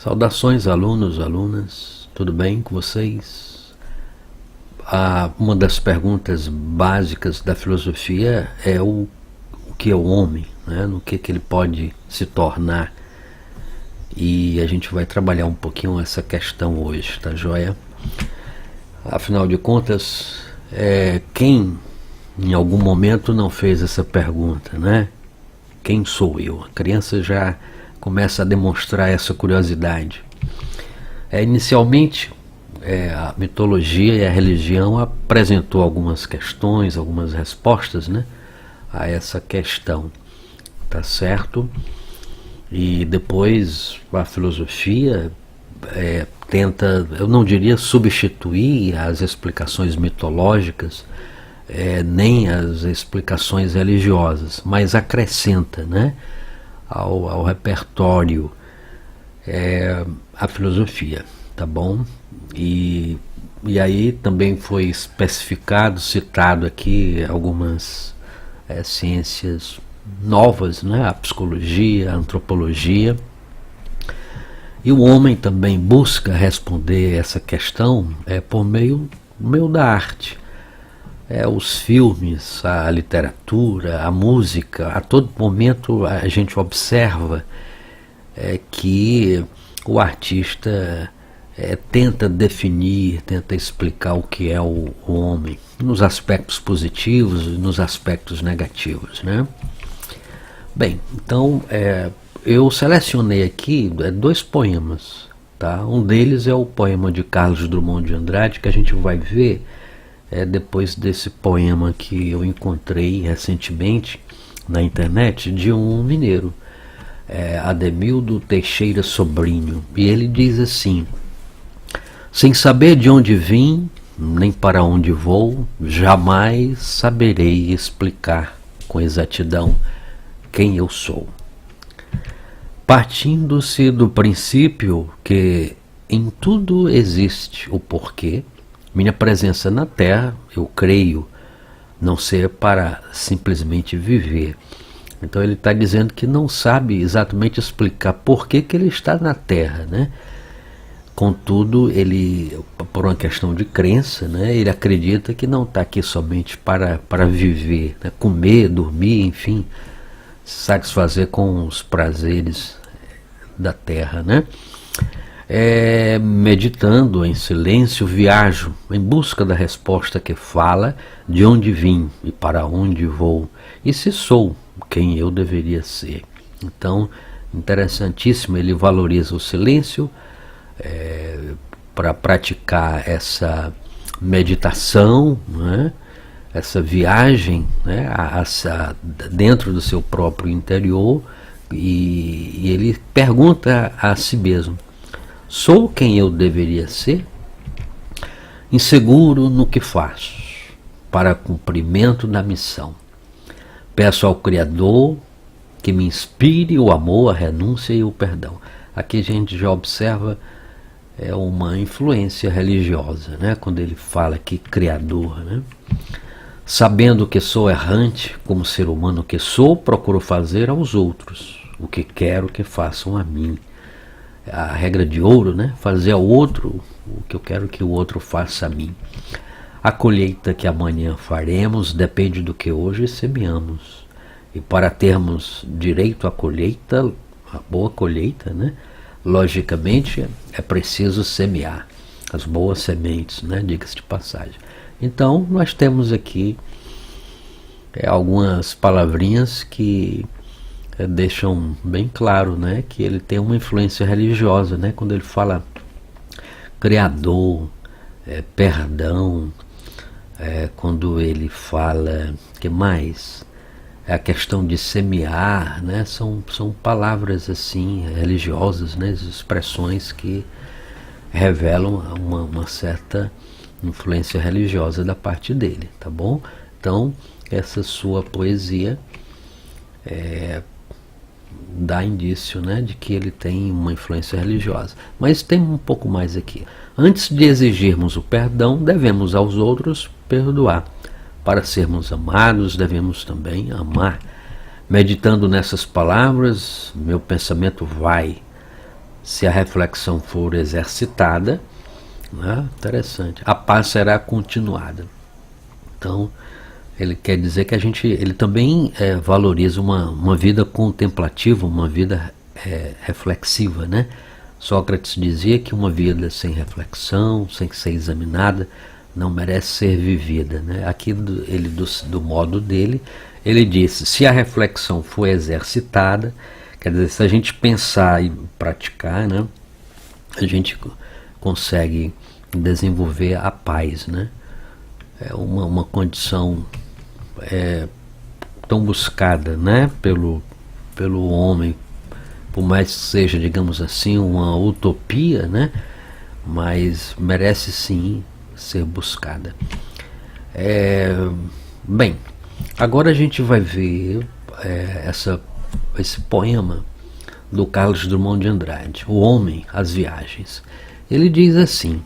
Saudações, alunos, alunas, tudo bem com vocês? Uma das perguntas básicas da filosofia é o que é o homem, né? No que ele pode se tornar. E a gente vai trabalhar um pouquinho essa questão hoje, tá joia? Afinal de contas, quem em algum momento não fez essa pergunta, né? Quem sou eu? A criança já começa a demonstrar essa curiosidade. Inicialmente, a mitologia e a religião apresentou algumas questões, algumas respostas, né, a essa questão, tá certo? E depois a filosofia tenta, eu não diria substituir as explicações mitológicas, nem as explicações religiosas, mas acrescenta, né, ao repertório a filosofia, tá bom? E aí também foi especificado, citado aqui algumas ciências novas, né? A psicologia, a antropologia. E o homem também busca responder essa questão por meio da arte. Os filmes, a literatura, a música, a todo momento a gente observa que o artista tenta definir, tenta explicar o que é o homem, nos aspectos positivos e nos aspectos negativos, né? Bem, então eu selecionei aqui dois poemas, tá? Um deles é o poema de Carlos Drummond de Andrade, que a gente vai ver depois desse poema que eu encontrei recentemente na internet de um mineiro, Ademildo Teixeira Sobrinho, e ele diz assim: sem saber de onde vim, nem para onde vou, jamais saberei explicar com exatidão quem eu sou. Partindo-se do princípio que em tudo existe o porquê, minha presença na Terra, eu creio, não ser para simplesmente viver. Então ele está dizendo que não sabe exatamente explicar por que ele está na Terra, né? Contudo, ele, por uma questão de crença, né, ele acredita que não está aqui somente para viver, né, comer, dormir, enfim, satisfazer com os prazeres da Terra, né? Meditando em silêncio, viajo em busca da resposta que fala de onde vim e para onde vou, e se sou quem eu deveria ser. Então, interessantíssimo, ele valoriza o silêncio para praticar essa meditação, né? Essa viagem, né? Dentro do seu próprio interior, e ele pergunta a si mesmo: sou quem eu deveria ser? Inseguro no que faço, para cumprimento da missão. Peço ao Criador que me inspire o amor, a renúncia e o perdão. Aqui a gente já observa uma influência religiosa, né? Quando ele fala aqui Criador, né? Sabendo que sou errante, como ser humano que sou, procuro fazer aos outros o que quero que façam a mim. A regra de ouro, né? Fazer ao outro o que eu quero que o outro faça a mim. A colheita que amanhã faremos depende do que hoje semeamos. E para termos direito à colheita, a boa colheita, né? Logicamente é preciso semear as boas sementes, né? Diga-se de passagem. Então nós temos aqui algumas palavrinhas que deixam bem claro, né, que ele tem uma influência religiosa, né, quando ele fala Criador, perdão, quando ele fala, que mais? A questão de semear, né, são palavras assim religiosas, né, expressões que revelam uma certa influência religiosa da parte dele, tá bom? Então essa sua poesia dá indício, né, de que ele tem uma influência religiosa. Mas tem um pouco mais aqui. Antes de exigirmos o perdão, devemos aos outros perdoar. Para sermos amados, devemos também amar. Meditando nessas palavras, meu pensamento vai Se a reflexão for exercitada, né, interessante, a paz será continuada. Então, ele quer dizer que ele também valoriza uma vida contemplativa, uma vida reflexiva, né? Sócrates dizia que uma vida sem reflexão, sem ser examinada, não merece ser vivida, né? Aqui do modo dele, ele disse: se a reflexão for exercitada, quer dizer, se a gente pensar e praticar, né, a gente consegue desenvolver a paz, né? É uma condição tão buscada, né, pelo homem, por mais que seja, digamos assim, uma utopia, né, mas merece sim ser buscada. Bem, agora a gente vai ver esse poema do Carlos Drummond de Andrade, O Homem, as Viagens. Ele diz assim: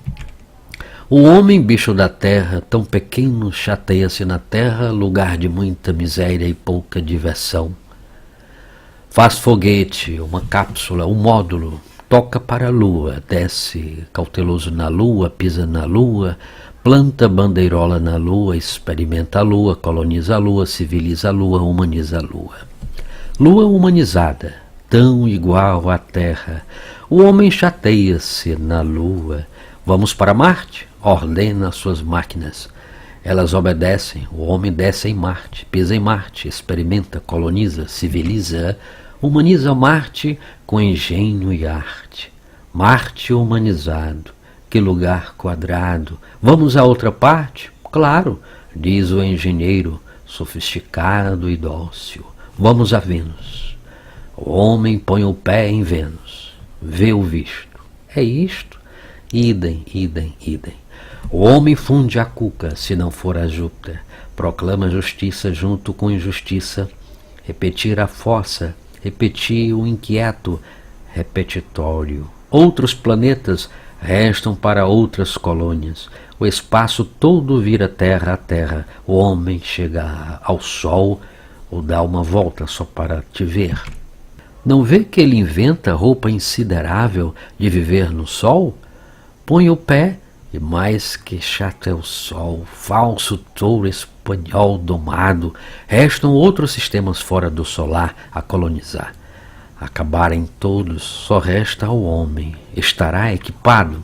o homem, bicho da terra, tão pequeno, chateia-se na terra, lugar de muita miséria e pouca diversão. Faz foguete, uma cápsula, um módulo, toca para a lua, desce cauteloso na lua, pisa na lua, planta bandeirola na lua, experimenta a lua, coloniza a lua, civiliza a lua, humaniza a lua. Lua humanizada, tão igual à terra, o homem chateia-se na lua. Vamos para Marte? Ordena suas máquinas. Elas obedecem, o homem desce em Marte, pisa em Marte, experimenta, coloniza, civiliza, humaniza Marte com engenho e arte. Marte humanizado, que lugar quadrado. Vamos a outra parte? Claro, diz o engenheiro, sofisticado e dócil. Vamos a Vênus. O homem põe o pé em Vênus, vê o visto. É isto? Idem, idem, idem. O homem funde a cuca, se não for a Júpiter, proclama justiça junto com injustiça, repetir a fossa, repetir o inquieto, repetitório. Outros planetas restam para outras colônias, o espaço todo vira terra a terra, o homem chega ao sol ou dá uma volta só para te ver. Não vê que ele inventa roupa insiderável de viver no sol? Põe o pé, e mais que chato é o sol, falso touro espanhol domado, restam outros sistemas fora do solar a colonizar. Acabarem todos, só resta o homem, estará equipado.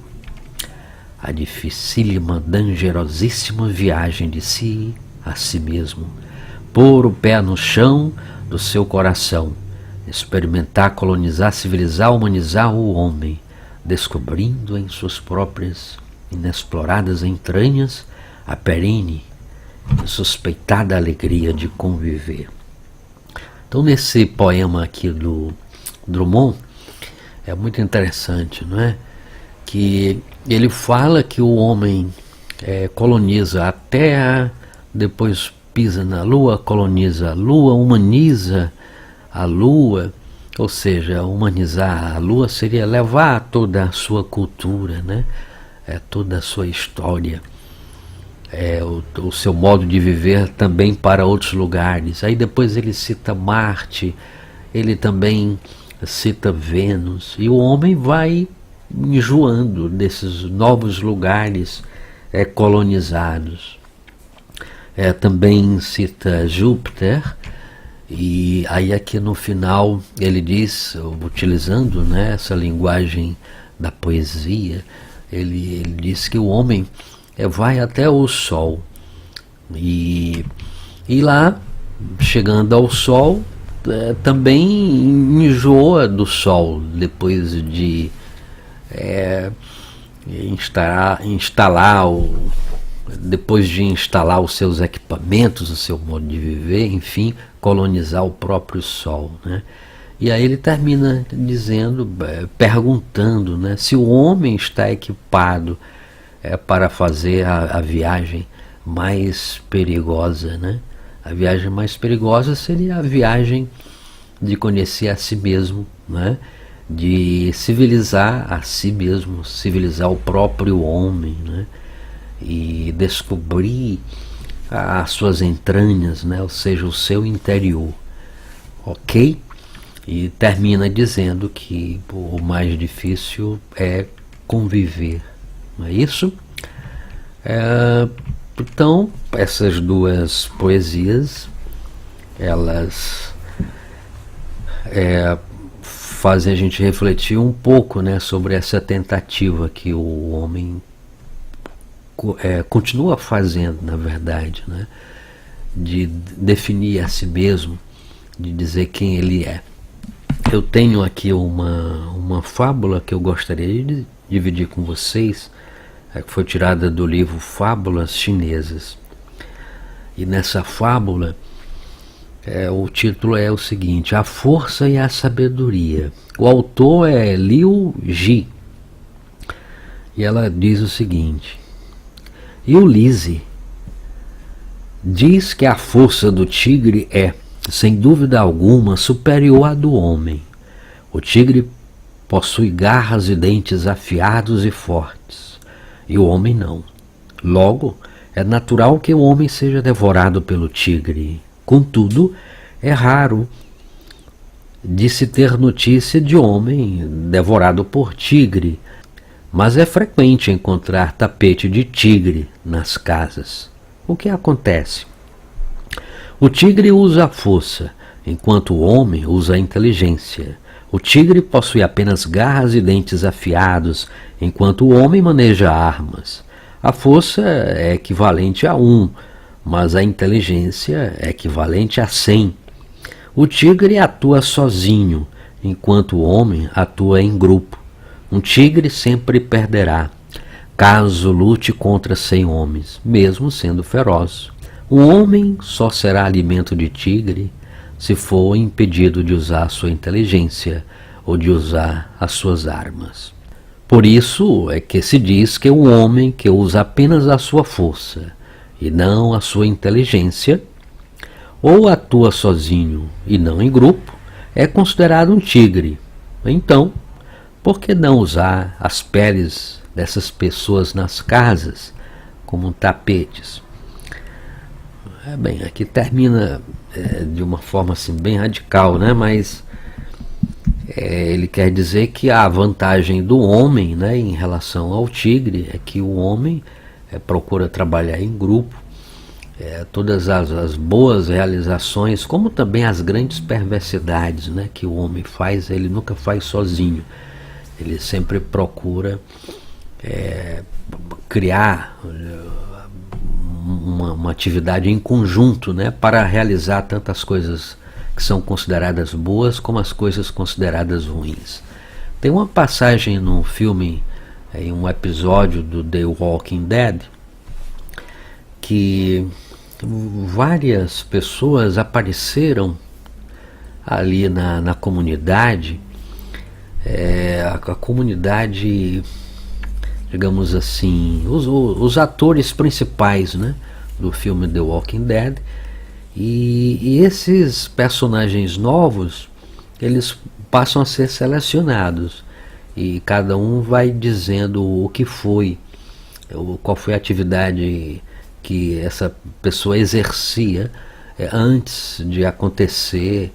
A dificílima, dangerosíssima viagem de si a si mesmo, pôr o pé no chão do seu coração, experimentar, colonizar, civilizar, humanizar o homem, descobrindo em suas próprias inexploradas entranhas a perene, insuspeitada alegria de conviver. Então, nesse poema aqui do Drummond, é muito interessante, não é? Que ele fala que o homem coloniza a Terra, depois pisa na Lua, coloniza a Lua, humaniza a Lua. Ou seja, humanizar a Lua seria levar toda a sua cultura, né? Toda a sua história, o seu modo de viver também para outros lugares. Aí depois ele cita Marte, ele também cita Vênus, e o homem vai enjoando desses novos lugares colonizados. Também cita Júpiter. E aí aqui no final ele diz, utilizando, né, essa linguagem da poesia, ele diz que o homem vai até o Sol e lá, chegando ao Sol, também enjoa do Sol, depois de depois de instalar os seus equipamentos, o seu modo de viver, enfim, colonizar o próprio Sol, né? E aí ele termina dizendo, perguntando, né, se o homem está equipado para fazer a viagem mais perigosa, né? A viagem mais perigosa seria a viagem de conhecer a si mesmo, né? De civilizar a si mesmo, civilizar o próprio homem, né? E descobrir as suas entranhas, né? Ou seja, o seu interior, ok? e termina dizendo que o mais difícil é conviver, não é isso? Então, essas duas poesias, elas fazem a gente refletir um pouco, né, sobre essa tentativa que o homem continua fazendo, na verdade, né, de definir a si mesmo, de dizer quem ele é. Eu tenho aqui uma fábula que eu gostaria de dividir com vocês, que foi tirada do livro Fábulas Chinesas. E nessa fábula, o título é o seguinte: A Força e a Sabedoria. O autor é Liu Ji. E ela diz o seguinte: Ulisse diz que a força do tigre é, sem dúvida alguma, superior à do homem. O tigre possui garras e dentes afiados e fortes, e o homem não. Logo, é natural que o homem seja devorado pelo tigre. Contudo, é raro de se ter notícia de homem devorado por tigre, mas é frequente encontrar tapete de tigre nas casas. O que acontece? O tigre usa a força, enquanto o homem usa a inteligência. O tigre possui apenas garras e dentes afiados, enquanto o homem maneja armas. A força é equivalente a 1, mas a inteligência é equivalente a 100. O tigre atua sozinho, enquanto o homem atua em grupo. Um tigre sempre perderá, caso lute contra 100 homens, mesmo sendo feroz. Um homem só será alimento de tigre se for impedido de usar sua inteligência ou de usar as suas armas. Por isso é que se diz que um homem que usa apenas a sua força e não a sua inteligência, ou atua sozinho e não em grupo, é considerado um tigre. Então, por que não usar as peles dessas pessoas nas casas como tapetes? Bem, aqui termina de uma forma assim bem radical, né? Mas ele quer dizer que a vantagem do homem, né, em relação ao tigre é que o homem procura trabalhar em grupo. Todas as boas realizações, como também as grandes perversidades, né, que o homem faz, ele nunca faz sozinho. Ele sempre procura criar uma atividade em conjunto, né, para realizar tantas coisas que são consideradas boas como as coisas consideradas ruins. Tem uma passagem no filme, em um episódio do The Walking Dead, que várias pessoas apareceram ali na comunidade, a comunidade, digamos assim, os atores principais, né, do filme The Walking Dead, e esses personagens novos, eles passam a ser selecionados, e cada um vai dizendo o que foi, qual foi a atividade que essa pessoa exercia antes de acontecer,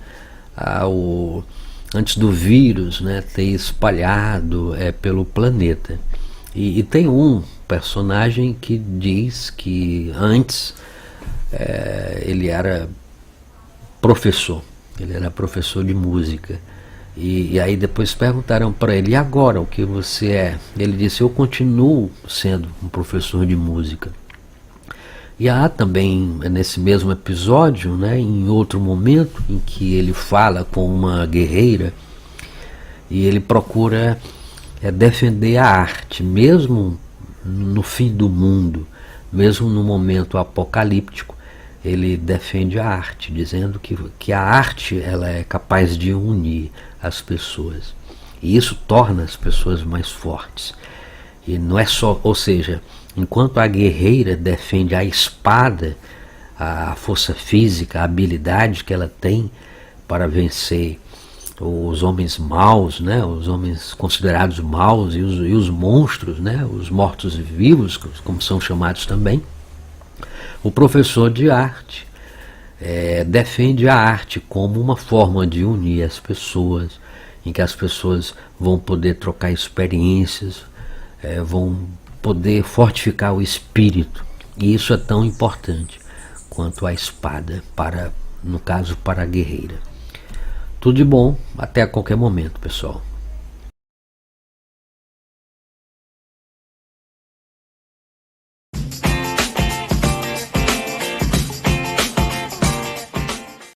antes do vírus, né, ter espalhado pelo planeta. E tem um personagem que diz que antes ele era professor de música. E aí depois perguntaram para ele: e agora, o que você é? Ele disse: eu continuo sendo um professor de música. E há também, nesse mesmo episódio, né, em outro momento, em que ele fala com uma guerreira e ele procura defender a arte, mesmo no fim do mundo, mesmo no momento apocalíptico. Ele defende a arte, dizendo que a arte ela é capaz de unir as pessoas. E isso torna as pessoas mais fortes. E não é só, ou seja, enquanto a guerreira defende a espada, a força física, a habilidade que ela tem para vencer os homens maus, né, os homens considerados maus e os monstros, né, os mortos-vivos, como são chamados também, o professor de arte, defende a arte como uma forma de unir as pessoas, em que as pessoas vão poder trocar experiências, vão poder fortificar o espírito. E isso é tão importante quanto a espada, no caso, para a guerreira. Tudo de bom, até a qualquer momento, pessoal.